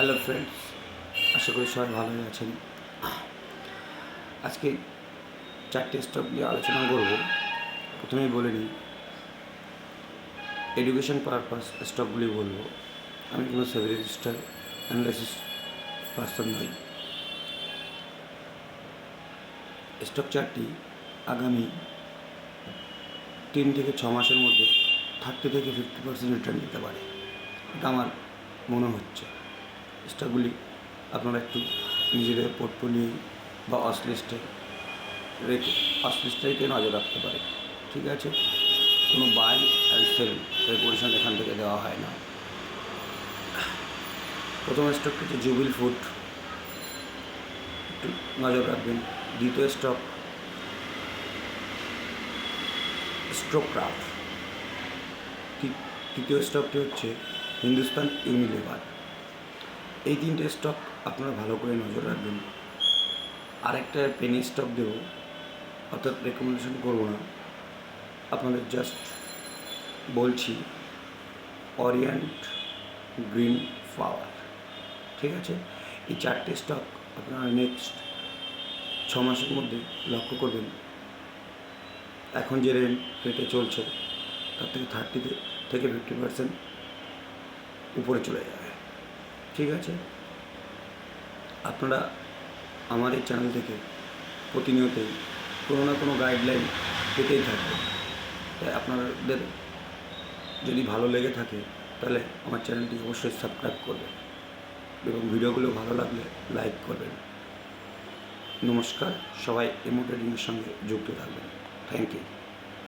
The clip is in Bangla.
হ্যালো ফ্রেন্ডস, আশা করি সবাই ভালোই আছেন। আজকে 4টে স্টক নিয়ে আলোচনা করব। প্রথমেই বলে নিই, এডুকেশন পারপাস স্টকগুলি বলবো। আমি কোনো সেভি রেজিস্টার অ্যানালাইসিস পার্সন নই। স্টক চার্টটি আগামী 3 থেকে 6 মাসের মধ্যে 30 থেকে 50% রিটার্ন দিতে পারে, এটা আমার মনে হচ্ছে। স্টকগুলি আপনারা একটু নিজেদের পোর্টফোলিও বা ওয়াচলিস্টে রেখে নজর রাখতে পারে। ঠিক আছে, কোনো বাই অ্যান্ড সেল পজিশন এখান থেকে দেওয়া হয় না। প্রথম স্টকটি হচ্ছে জুবিল ফুড, একটু নজর রাখবেন। দ্বিতীয় স্টক স্ট্রোক্রাফট। তৃতীয় স্টকটি হচ্ছে হিন্দুস্তান ইউনিলিভার। এই 3টে স্টক আপনারা ভালো করে নজর রাখবেন। আরেকটা পেনি স্টক দেবো, অর্থাৎ রেকমেন্ডেশন করবো না, আপনাদের জাস্ট বলছি অরিয়েন্ট গ্রিন পাওয়ার। ঠিক আছে, এই 4টে স্টক আপনারা নেক্সট 6 মাসের মধ্যে লক্ষ্য করবেন। এখন যে রেটে চলছে তার থেকে 30 থেকে 50% উপরে চলে যাবে। ঠিক আছে, আপনারা আমার এই চ্যানেল থেকে প্রতিনিয়তই কোনো না কোনো গাইডলাইন পেতেই থাকবেন। তাই আপনাদের যদি ভালো লেগে থাকে তাহলে আমার চ্যানেলটি অবশ্যই সাবস্ক্রাইব করবেন এবং ভিডিওগুলো ভালো লাগলে লাইক করবেন। নমস্কার, সবাই এমো ট্রেডিংয়ের সঙ্গে যুক্ত থাকবেন। Thank you.